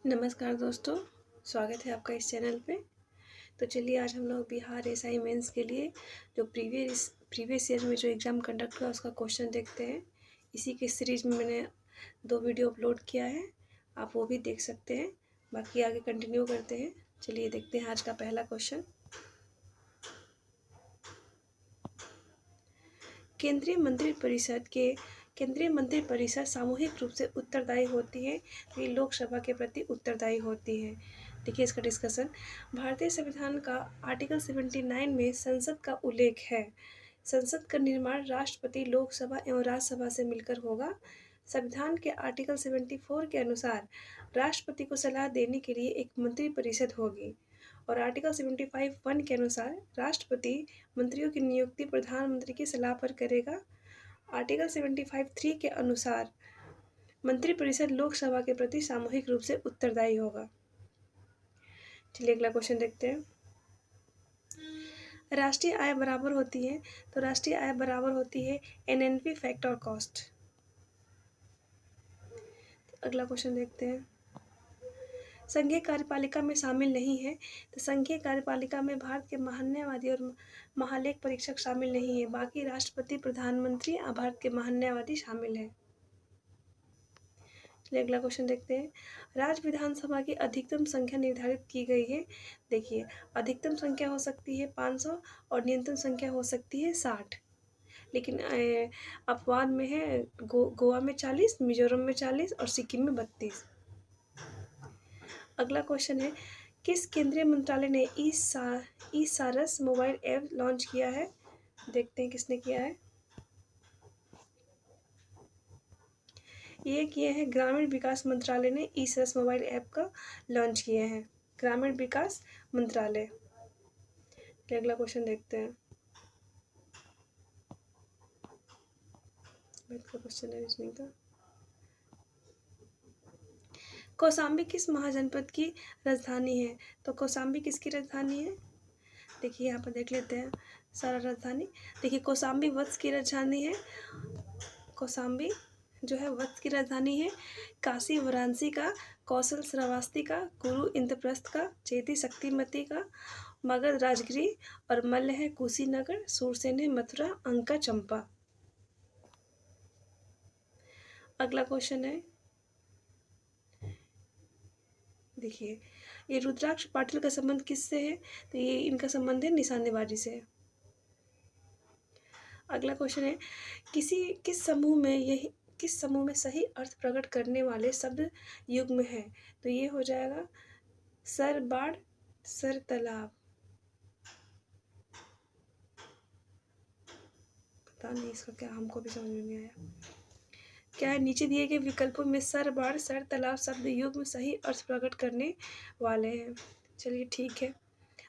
नमस्कार दोस्तों, स्वागत है आपका इस चैनल पे। तो चलिए आज हम लोग बिहार एसआई मेंस के लिए जो प्रीवियस ईयर में जो एग्ज़ाम कंडक्ट हुआ उसका क्वेश्चन देखते हैं। इसी के सीरीज़ में मैंने 2 वीडियो अपलोड किया है, आप वो भी देख सकते हैं। बाकी आगे कंटिन्यू करते हैं। चलिए देखते हैं आज का पहला क्वेश्चन। केंद्रीय मंत्रिपरिषद सामूहिक रूप से उत्तरदायी होती है, तो ये लोकसभा के प्रति उत्तरदायी होती है। देखिए इसका डिस्कशन। भारतीय संविधान का आर्टिकल 79 में संसद का उल्लेख है। संसद का निर्माण राष्ट्रपति, लोकसभा एवं राज्यसभा से मिलकर होगा। संविधान के आर्टिकल 74 के अनुसार राष्ट्रपति को सलाह देने के लिए एक मंत्रिपरिषद होगी और आर्टिकल 75(1) के अनुसार राष्ट्रपति मंत्रियों की नियुक्ति प्रधानमंत्री की सलाह पर करेगा। आर्टिकल 75(3) के अनुसार मंत्रिपरिषद लोकसभा के प्रति सामूहिक रूप से उत्तरदायी होगा। चलिए अगला क्वेश्चन देखते हैं। राष्ट्रीय आय बराबर होती है, तो राष्ट्रीय आय बराबर होती है एनएनपी फैक्टर कॉस्ट। अगला क्वेश्चन देखते हैं। संघीय कार्यपालिका में शामिल नहीं है, तो संघीय कार्यपालिका में भारत के महान्यायवादी और महालेख परीक्षक शामिल नहीं है। बाकी राष्ट्रपति, प्रधानमंत्री और भारत के महान्यायवादी शामिल हैं। चलिए अगला क्वेश्चन देखते हैं। राज्य विधानसभा की अधिकतम संख्या निर्धारित की गई है। देखिए अधिकतम संख्या हो सकती है 500 और न्यूनतम संख्या हो सकती है 60। लेकिन अपवाद में है गोवा में 40, मिजोरम में 40 और सिक्किम में 32। अगला क्वेश्चन है, किस केंद्रीय मंत्रालय ने ई सारस मोबाइल ऐप लॉन्च किया है? देखते हैं किसने किया है। ये किए हैं ग्रामीण विकास मंत्रालय ने ई सारस मोबाइल ऐप का लॉन्च किए हैं, ग्रामीण विकास मंत्रालय। अगला क्वेश्चन देखते हैं। क्वेश्चन है इसमें का कौशाम्बी किस महाजनपद की राजधानी है? तो कौशाम्बी किसकी राजधानी है? देखिए यहाँ पर देख लेते हैं सारा राजधानी। देखिए कौशाम्बी वत्स की राजधानी है। कौशाम्बी जो है वत्स की राजधानी है। काशी वाराणसी का, कौशल श्रावस्ती का, कुरु इंद्रप्रस्थ का, चेती शक्तिमती का, मगध राजगिरी और मल्ल है कुशीनगर, सूरसेन है मथुरा, अंका चंपा। अगला क्वेश्चन है, देखिए ये रुद्राक्ष पाटिल का संबंध किससे है? तो ये इनका संबंध है निशानेबाजी से। अगला क्वेश्चन है, किस समूह में सही अर्थ प्रकट करने वाले शब्द युग्म है? तो ये हो जाएगा सर, बाढ़, सर, तालाब। पता नहीं इसका क्या, हमको भी समझ में नहीं आया क्या है। नीचे दिए गए विकल्पों में सर, बाढ़, सर, तालाब शब्द युग्म सही अर्थ प्रकट करने वाले हैं। चलिए ठीक है।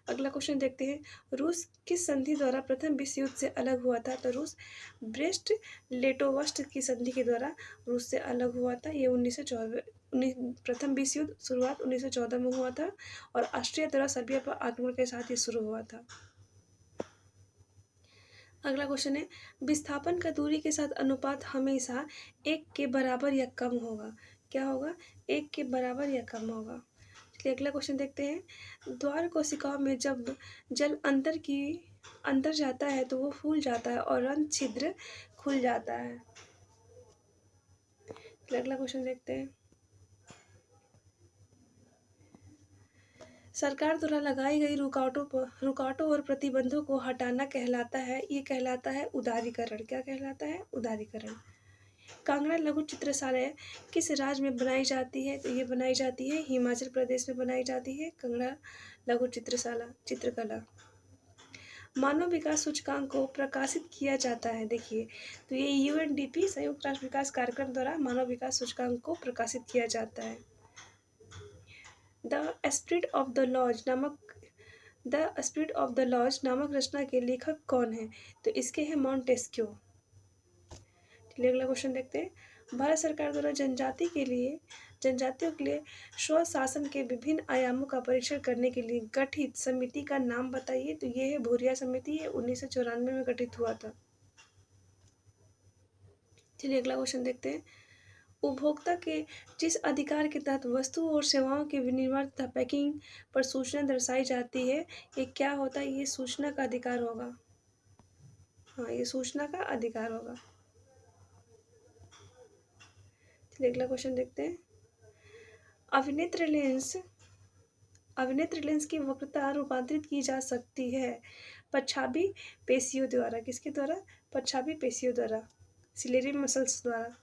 अगला क्वेश्चन देखते हैं। रूस किस संधि द्वारा प्रथम विश्व युद्ध से अलग हुआ था? तो रूस ब्रेस्ट लिटोवस्ट की संधि के द्वारा रूस से अलग हुआ था। ये 1914 प्रथम विश्व युद्ध शुरुआत 1914 में हुआ था और ऑस्ट्रिया द्वारा सर्बिया पर आक्रमण के साथ ये शुरू हुआ था। अगला क्वेश्चन है, विस्थापन का दूरी के साथ अनुपात हमेशा 1 के बराबर या कम होगा। क्या होगा? 1 के बराबर या कम होगा। चलिए अगला क्वेश्चन देखते हैं। द्वार कोशिकाओं में जब जल अंदर जाता है तो वो फूल जाता है और रंध्र छिद्र खुल जाता है। चलिए अगला क्वेश्चन देखते हैं। सरकार द्वारा लगाई गई रुकावटों और प्रतिबंधों को हटाना कहलाता है, ये कहलाता है उदारीकरण। क्या कहलाता है? उदारीकरण। कांगड़ा लघु चित्रशाला किस राज्य में बनाई जाती है? तो ये बनाई जाती है हिमाचल प्रदेश में बनाई जाती है कांगड़ा लघु चित्रकला। मानव विकास सूचकांक को प्रकाशित किया जाता है। देखिए तो ये यूएनडीपी संयुक्त राष्ट्र विकास कार्यक्रम द्वारा मानव विकास सूचकांक को प्रकाशित किया जाता है। The spirit of the laws नामक रचना के लेखक कौन है? तो इसके हैं मॉन्टेस्क्यू। चलिए अगला क्वेश्चन देखते हैं। भारत सरकार द्वारा जनजातियों के लिए स्वशासन के विभिन्न आयामों का परीक्षण करने के लिए गठित समिति का नाम बताइए। तो ये है भूरिया समिति, ये 1994 में गठित हुआ था। चलिए अगला क्वेश्चन देखते हैं। उपभोक्ता के जिस अधिकार के तहत वस्तु और सेवाओं के विनिर्माण तथा पैकिंग पर सूचना दर्शाई जाती है, ये क्या होता है? ये सूचना का अधिकार होगा। हाँ, ये सूचना का अधिकार होगा। चलिए अगला क्वेश्चन देखते हैं। अभिनेत्र लेंस अभिनेत्र लेंस की वक्रता रूपांतरित की जा सकती है पश्चाभी पेशियों द्वारा। किसके द्वारा? पश्चाभी पेशियों द्वारा, सिलेरी मसल्स द्वारा।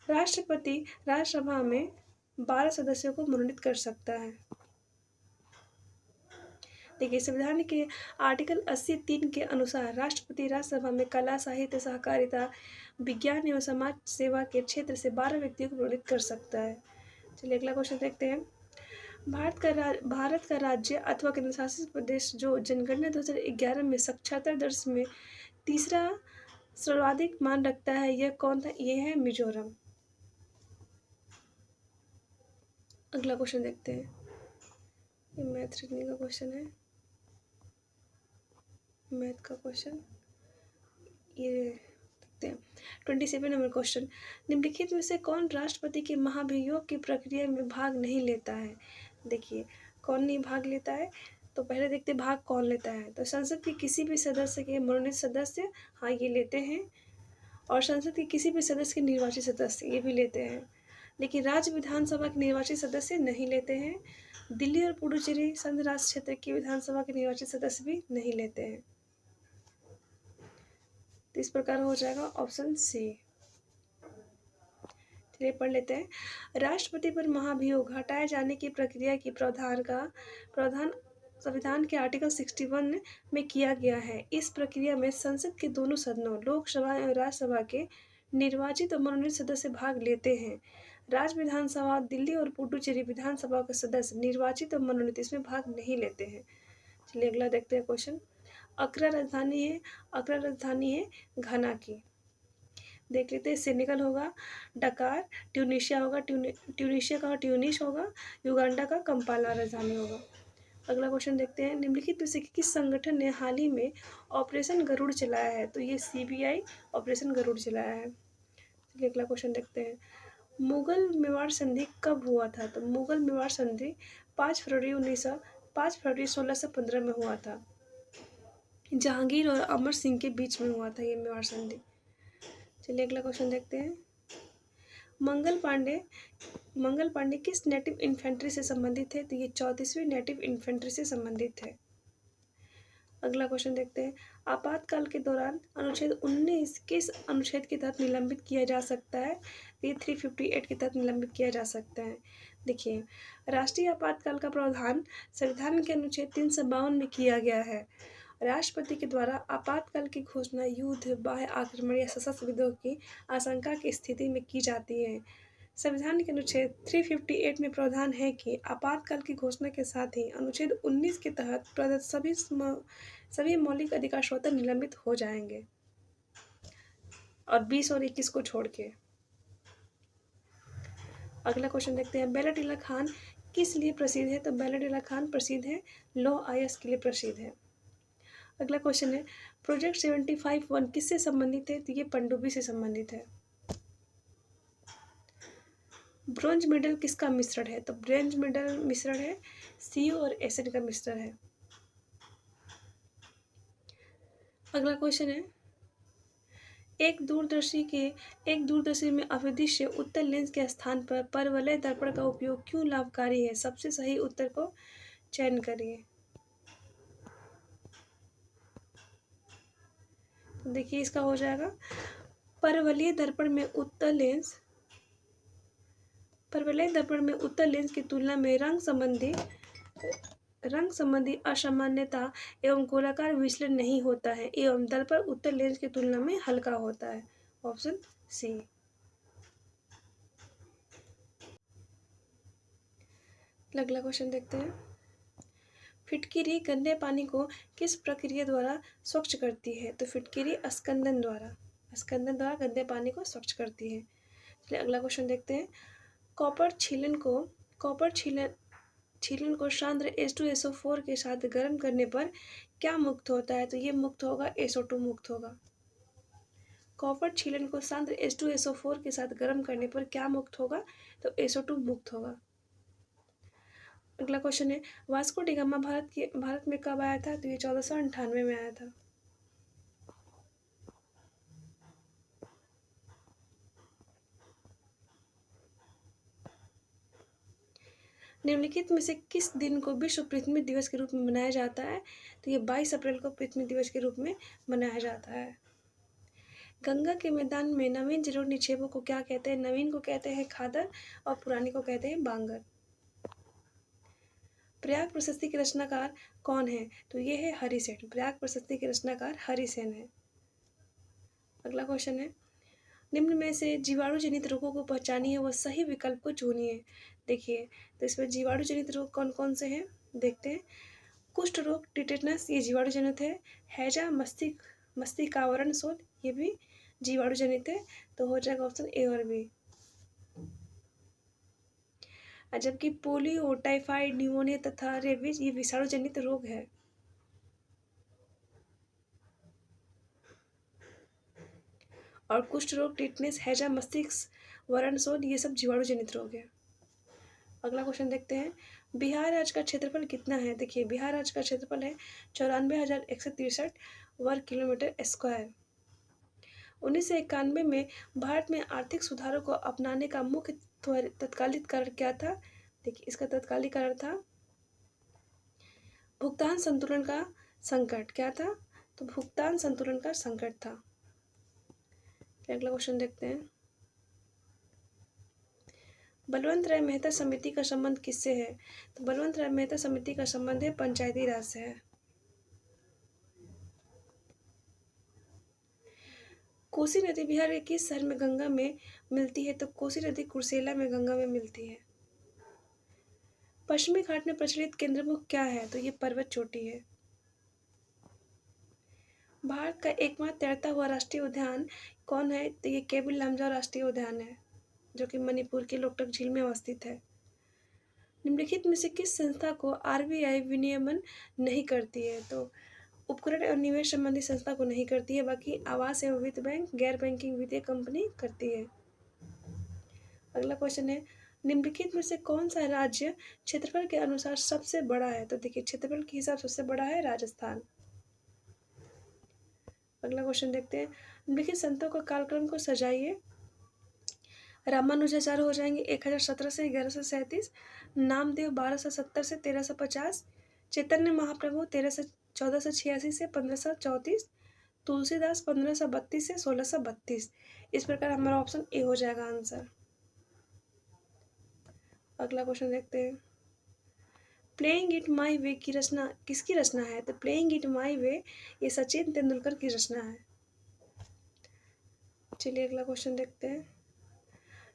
राष्ट्रपति राज्यसभा में 12 सदस्यों को मनोनीत कर सकता है। देखिए, संविधान के आर्टिकल 80(3) के अनुसार राष्ट्रपति राज्यसभा में कला, साहित्य, सहकारिता, विज्ञान एवं समाज सेवा के क्षेत्र से 12 व्यक्तियों को मनोनीत कर सकता है। चलिए अगला क्वेश्चन देखते हैं। भारत का राज्य अथवा केंद्रशासित प्रदेश जो जनगणना 2011 में साक्षरता दर में तीसरा सर्वाधिक मान रखता है, यह कौन था? यह है मिजोरम। अगला क्वेश्चन देखते हैं। ये मैथ रीजनिंग का क्वेश्चन है। मैथ का क्वेश्चन ये देखते हैं। 27 नंबर क्वेश्चन। निम्नलिखित में से कौन राष्ट्रपति के महाभियोग की प्रक्रिया में भाग नहीं लेता है? देखिए, कौन नहीं भाग लेता है? तो पहले देखते भाग कौन लेता है। तो संसद के किसी भी सदस्य के मनोनीत सदस्य, हाँ ये लेते हैं, और संसद के किसी भी सदस्य के निर्वाचित सदस्य, ये भी लेते हैं। लेकिन राज्य विधानसभा के निर्वाचित सदस्य नहीं लेते हैं। दिल्ली और पुडुचेरी संघ राज क्षेत्र की विधानसभा के निर्वाचित सदस्य भी नहीं लेते हैं। तो इस प्रकार हो जाएगा ऑप्शन सी। चलिए पढ़ लेते हैं। राष्ट्रपति पर महाभियोग हटाए जाने की प्रक्रिया की प्रावधान संविधान के आर्टिकल 61 में किया गया है। इस प्रक्रिया में संसद के दोनों सदनों, लोकसभा एवं राज्यसभा के निर्वाचित और मनोनीत सदस्य भाग लेते हैं। राज्य विधानसभा, दिल्ली और पुडुचेरी विधानसभा के सदस्य निर्वाचित और मनोनीत इसमें भाग नहीं लेते हैं। चलिए अगला देखते हैं क्वेश्चन। अक्रा राजधानी है घाना की। देख लेते हैं। सेनेगल होगा डकार, ट्यूनीशिया होगा ट्यूनीशिया का ट्यूनिस होगा, युगांडा का कंपाला राजधानी होगा। अगला क्वेश्चन देखते हैं। निम्नलिखित में से किस संगठन ने हाल ही में ऑपरेशन गरुड़ चलाया है? तो ये सीबीआई ऑपरेशन गरुड़ चलाया है। चलिए अगला क्वेश्चन देखते हैं। मुगल मेवाड़ संधि कब हुआ था? तो मुगल मेवाड़ संधि 5 फरवरी 1615 में हुआ था। जहांगीर और अमर सिंह के बीच में हुआ था ये मेवाड़ संधि। चलिए अगला क्वेश्चन देखते हैं। मंगल पांडे किस नेटिव इन्फेंट्री से संबंधित है? तो ये 34वीं नेटिव इन्फेंट्री से संबंधित है। अगला क्वेश्चन देखते हैं। आपातकाल के दौरान अनुच्छेद 19 किस अनुच्छेद के तहत निलंबित किया जा सकता है? ये 358 के तहत निलंबित किया जा सकता है। देखिए, राष्ट्रीय आपातकाल का प्रावधान संविधान के अनुच्छेद 352 में किया गया है। राष्ट्रपति के द्वारा आपातकाल की घोषणा युद्ध, बाह्य आक्रमण या सशस्त्र विद्रोह की आशंका की स्थिति में की जाती है। संविधान के अनुच्छेद 358 में प्रावधान है कि आपातकाल की घोषणा के साथ ही अनुच्छेद 19 के तहत प्रदत्त सभी मौलिक अधिकार स्वतः निलंबित हो जाएंगे, और 20 और 21 को छोड़ के। अगला क्वेश्चन देखते हैं। बेलाटीला खान किस लिए प्रसिद्ध है? तो बेलाटीला खान प्रसिद्ध है लौह अयस्क के लिए प्रसिद्ध है। अगला क्वेश्चन है। प्रोजेक्ट 75(1) किससे संबंधित है? तो ये पनडुब्बी से संबंधित है। ब्रोंज मेडल किसका मिश्रण है? तो ब्रोंज मेडल मिश्रण है सीयू और एसएन का मिश्रण है। अगला क्वेश्चन है। एक दूरदर्शी में अभिदृश्य उत्तल लेंस के स्थान पर परवलय दर्पण का उपयोग क्यों लाभकारी है? सबसे सही उत्तर को चयन करिए। तो देखिए, इसका हो जाएगा परवलय दर्पण में उत्तल लेंस की तुलना में रंग संबंधी असामान्यता एवं गोलाकार विचलन नहीं होता है एवं दर्पण उत्तल लेंस की तुलना में हल्का होता है। Option C. अगला क्वेश्चन देखते हैं। फिटकिरी गंदे पानी को किस प्रक्रिया द्वारा स्वच्छ करती है? तो फिटकिरी स्कंदन द्वारा गंदे पानी को स्वच्छ करती है। चलिए अगला क्वेश्चन देखते हैं। कॉपर छीलन को सांद्र H2SO4 के साथ गर्म करने पर क्या मुक्त होता है? तो ये मुक्त होगा SO2 मुक्त होगा। कॉपर छीलन को सांद्र H2SO4 के साथ गर्म करने पर क्या मुक्त होगा? तो SO2 मुक्त होगा। अगला क्वेश्चन है, वास्को डी गामा भारत में कब आया था? तो ये 1498 में आया था। निम्नलिखित में से किस दिन को विश्व पृथ्वी दिवस के रूप में मनाया जाता है? तो ये 22 अप्रैल को पृथ्वी दिवस के रूप में मनाया जाता है। गंगा के मैदान में नवीन जलोढ़ निक्षेपों को क्या कहते हैं? नवीन को कहते हैं खादर और पुरानी को कहते हैं बांगर। प्रयाग प्रशस्ति के रचनाकार कौन है? तो ये है हरिसेन। प्रयाग प्रशस्ति के रचनाकार हरिसेन है। अगला क्वेश्चन है, निम्न में से जीवाणु जनित रोगों को पहचानिए व सही विकल्प को चुनिए। देखिए, तो इसमें जीवाणु जनित रोग कौन कौन से हैं देखते हैं। कुष्ठ रोग, टिटेनस, ये जीवाणु जनित है। हैजा, मस्तिष्कावरण शोथ, ये भी जीवाणु जनित है। तो हो जाएगा ऑप्शन ए और बी। जबकि पोलियो, टाइफाइड, न्यूमोनिया तथा रेबीज ये विषाणु जनित रोग है। और कुष्ठ रोग, टिटनेस, हैजा, मस्तिष्क वरण ये सब जीवाणु जनित रोग है। अगला क्वेश्चन देखते हैं, बिहार राज्य का क्षेत्रफल कितना है? देखिए, बिहार राज्य का क्षेत्रफल है 94,163 वर्ग किलोमीटर स्क्वायर। 1991 में भारत में आर्थिक सुधारों को अपनाने का मुख्य तत्कालिक कारण क्या था? देखिए, इसका तत्कालिक कारण था भुगतान संतुलन का संकट। क्या था? तो भुगतान संतुलन का संकट था। अगला क्वेश्चन देखते हैं, बलवंत राय मेहता समिति का संबंध किससे है? तो बलवंत राय मेहता समिति का संबंध है पंचायती राज से है। कोसी नदी बिहार के किस शहर में गंगा में मिलती है? तो कोसी नदी कुर्सेला में गंगा में मिलती है। पश्चिमी घाट में प्रचलित केंद्रमुख क्या है? तो ये पर्वत चोटी है। भारत का एकमात्र तैरता हुआ राष्ट्रीय उद्यान कौन है? तो ये केबिल लामजाओ राष्ट्रीय उद्यान है, जो कि मणिपुर के लोकटक झील में अवस्थित है। निम्नलिखित में से किस संस्था को आरबीआई विनियमन नहीं करती है? तो उपकरण और निवेश संबंधी संस्था को नहीं करती है, बाकी आवास एवं वित्त बैंक, गैर बैंकिंग वित्तीय कंपनी करती है। अगला क्वेश्चन है, निम्नलिखित में से कौन सा राज्य क्षेत्रफल के अनुसार सबसे बड़ा है? तो देखिए, क्षेत्रफल के हिसाब से सबसे बड़ा है राजस्थान। अगला क्वेश्चन देखते हैं, निम्नलिखित संतों का कालक्रम को सजाइए। रामानुजाचार्य हो जाएंगे 1017 से 1137, नामदेव 1270 से 1350, चैतन्य महाप्रभु 1486 से 1534, तुलसीदास 1532 से 1632। इस प्रकार हमारा ऑप्शन ए हो जाएगा आंसर। अगला क्वेश्चन देखते हैं, प्लेइंग इट माई वे की रचना किसकी रचना है? तो प्लेइंग इट माई वे ये सचिन तेंदुलकर की रचना है। चलिए अगला क्वेश्चन देखते हैं,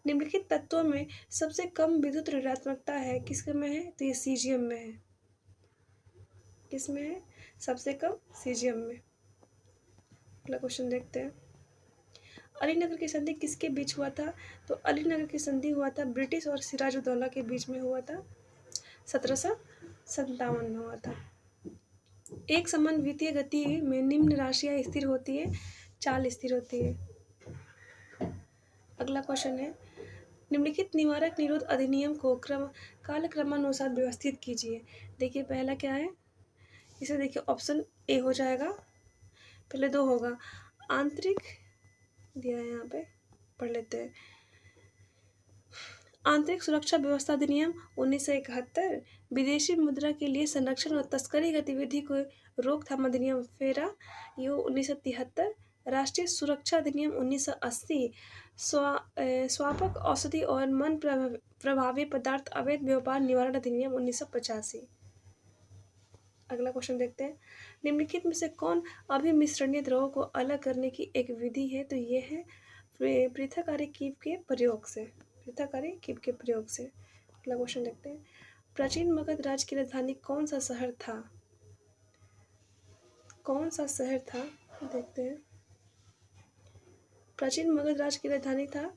निम्नलिखित तत्वों में सबसे कम विद्युत ऋणात्मकता है किसके में है? तो ये सीजियम में है। किस में है? सबसे कम सीजियम में। अगला क्वेश्चन देखते हैं, अलीनगर की संधि किसके बीच हुआ था? तो अलीनगर की संधि हुआ था ब्रिटिश और सिराजुद्दौला के बीच में हुआ था, 1757 में हुआ था। एक समान वित्तीय गति में निम्न राशियां स्थिर होती है, चाल स्थिर होती है। अगला क्वेश्चन है, निम्नलिखित निवारक निरोध अधिनियम को कालक्रमानुसार व्यवस्थित कीजिए। देखिए, पहला क्या है, इसे देखिए ऑप्शन ए हो जाएगा। पहले दो होगा, आंतरिक दिया है, यहाँ पे पढ़ लेते हैं। आंतरिक सुरक्षा व्यवस्था अधिनियम 1971, विदेशी मुद्रा के लिए संरक्षण और तस्करी गतिविधि को रोकथाम अधिनियम फेरा ये 1973, राष्ट्रीय सुरक्षा अधिनियम 1980, स्वापक औषधि और मन प्रभावी पदार्थ अवैध व्यापार निवारण अधिनियम 1985। अगला क्वेश्चन देखते हैं, निम्नलिखित में से कौन अभिमिश्रणीय द्रवों को अलग करने की एक विधि है? तो ये है पृथक्कारी कीप के प्रयोग से। पृथक्कारी कीप के प्रयोग से। अगला क्वेश्चन देखते हैं, प्राचीन मगध राज्य की राजधानी कौन सा शहर था? कौन सा शहर था देखते हैं, प्राचीन मगध राज्य की राजधानी था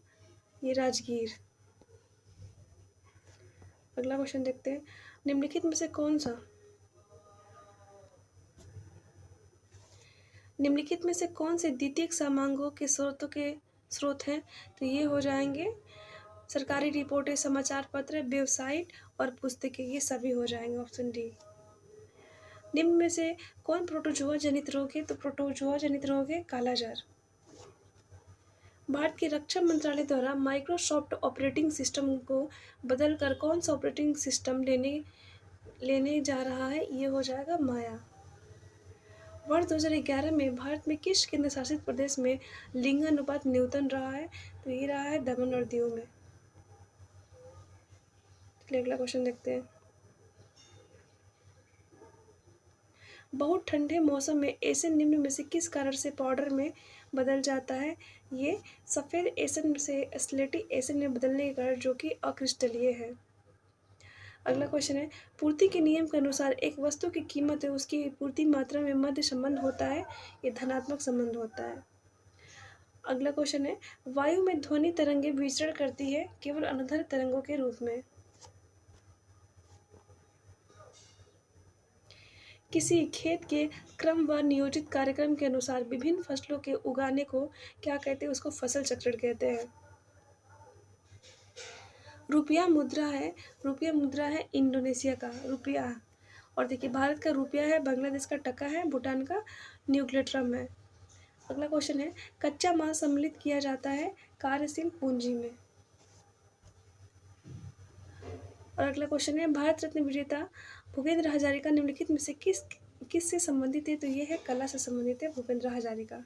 ये राजगीर। अगला क्वेश्चन देखते हैं, निम्नलिखित में से कौन सा निम्नलिखित में से कौन से द्वितीयक समांगों के स्रोत हैं? तो ये हो जाएंगे सरकारी रिपोर्टें, समाचार पत्र, वेबसाइट और पुस्तकें, ये सभी हो जाएंगे ऑप्शन डी। निम्न में से कौन प्रोटोजोआ जनित रोग है? तो प्रोटोजोआ जनित रोग है कालाजार। भारत के रक्षा मंत्रालय द्वारा माइक्रोसॉफ्ट ऑपरेटिंग सिस्टम को बदलकर कौन सा ऑपरेटिंग सिस्टम लेने जा रहा है? ये हो जाएगा माया। वर्ष 2011 में भारत में किस केंद्र शासित प्रदेश में लिंगानुपात न्यूनतम रहा है? तो ये रहा है दमन और दीव में। चलिए अगला क्वेश्चन देखते हैं। बहुत ठंडे मौसम में एसिड निम्न में से किस कारण से पाउडर में बदल जाता है? ये सफ़ेद एसिड से स्लेटी एसिड में बदलने के कारण, जो कि अक्रिस्टलीय है। अगला क्वेश्चन है, पूर्ति के नियम के अनुसार एक वस्तु की कीमत है उसकी पूर्ति मात्रा में मध्य संबंध होता है, ये धनात्मक संबंध होता है। अगला क्वेश्चन है, वायु में ध्वनि तरंगें विचरण करती है केवल अनुदैर्ध्य तरंगों के रूप में। किसी खेत के क्रम व नियोजित कार्यक्रम के अनुसार विभिन्न फसलों के उगाने को क्या कहते हैं? उसको फसल चक्रण कहते हैं। रुपया मुद्रा है इंडोनेशिया का रुपया। और देखिए, भारत का रुपया है, बांग्लादेश का टका है, भूटान का न्यूक्लियट्रम है। अगला क्वेश्चन है, कच्चा माल सम्मिलित किया जाता है कार्यशील पूंजी में। और अगला क्वेश्चन है, भारत रत्न विजेता भूपेंद्र हजारिका निम्नलिखित में से किससे संबंधित है? तो ये है कला से संबंधित है भूपेंद्र हजारिका।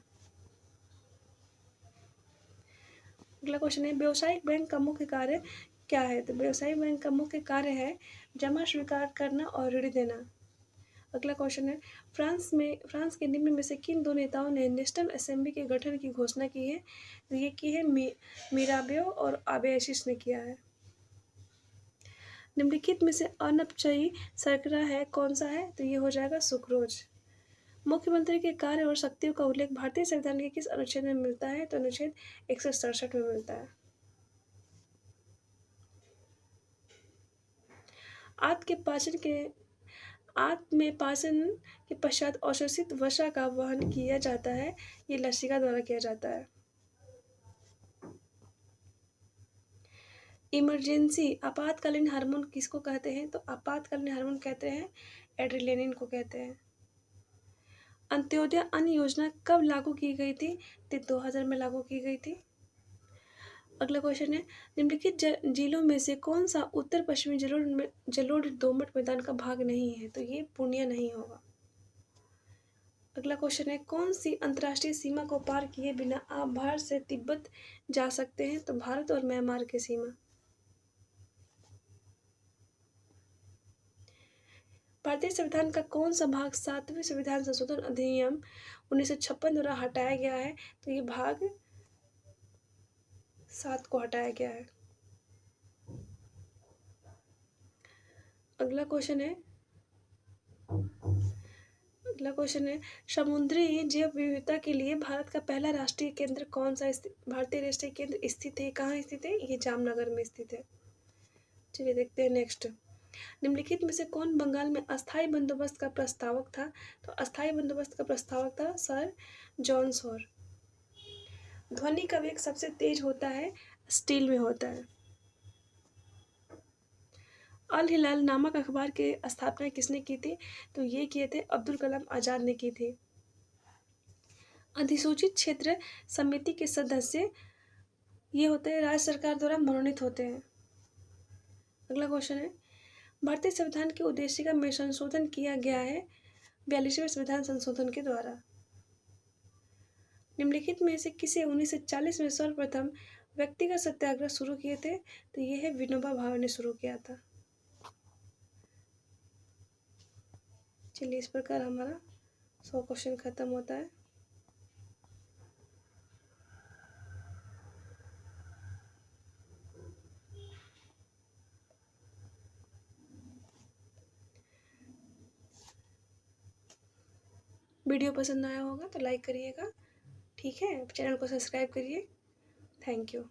अगला क्वेश्चन है, व्यावसायिक बैंक का मुख्य कार्य क्या है? तो व्यावसायिक बैंक का मुख्य कार्य है जमा स्वीकार करना और ऋण देना। अगला क्वेश्चन है, फ्रांस के निम्न में से किन दो नेताओं ने नेशनल असेंबली के गठन की घोषणा की है? तो ये की है मिराबेव और आबेसिस ने किया है। निम्नलिखित में से अनपचयी शर्करा है कौन सा है? तो ये हो जाएगा सुक्रोज। मुख्यमंत्री के कार्य और शक्तियों का उल्लेख भारतीय संविधान के किस अनुच्छेद में मिलता है? तो अनुच्छेद 167 में मिलता है। आंत में पाचन के पश्चात अवशोषित वसा का वहन किया जाता है, ये लसिका द्वारा किया जाता है। इमरजेंसी आपातकालीन हार्मोन किसको कहते हैं? तो आपातकालीन हार्मोन कहते हैं एड्रेनालिन को कहते हैं। अंत्योदय अन्न योजना कब लागू की गई थी? तो 2000 में लागू की गई थी। अगला क्वेश्चन है, निम्नलिखित जिलों में से कौन सा उत्तर पश्चिमी जलोढ़ दोमट मैदान का भाग नहीं है? तो ये पूर्णिया नहीं होगा। अगला क्वेश्चन है, कौन सी अंतर्राष्ट्रीय सीमा को पार किए बिना आप भारत से तिब्बत जा सकते हैं? तो भारत और म्यांमार की सीमा। भारतीय संविधान का कौन सा भाग 7वें संविधान संशोधन अधिनियम 1956 द्वारा हटाया गया है? तो ये भाग 7 को हटाया गया है। अगला क्वेश्चन है, समुद्री जैव विविधता के लिए भारत का पहला राष्ट्रीय केंद्र कौन सा भारतीय राष्ट्रीय केंद्र स्थित है? कहाँ स्थित है? ये जामनगर में स्थित है। चलिए देखते हैं नेक्स्ट। निम्नलिखित में से कौन बंगाल में अस्थायी बंदोबस्त का प्रस्तावक था? तो अस्थायी बंदोबस्त का प्रस्तावक था सर जॉन सॉर। ध्वनि का वेग सबसे तेज होता है स्टील में होता है। अल हिलाल नामक अखबार की स्थापना किसने की थी? तो ये किए थे अब्दुल कलाम आज़ाद ने की थी। अधिसूचित क्षेत्र समिति के सदस्य ये होते हैं राज्य सरकार द्वारा मनोनीत होते हैं। अगला क्वेश्चन है, भारतीय संविधान की उद्देशिका में संशोधन किया गया है 42वें संविधान संशोधन के द्वारा। निम्नलिखित में से किसे 1940 में सर्वप्रथम व्यक्तिगत सत्याग्रह शुरू किए थे? तो ये है विनोबा भावे ने शुरू किया था। चलिए इस प्रकार हमारा 100 क्वेश्चन खत्म होता है। वीडियो पसंद आया होगा तो लाइक करिएगा, ठीक है, चैनल को सब्सक्राइब करिए। Thank you.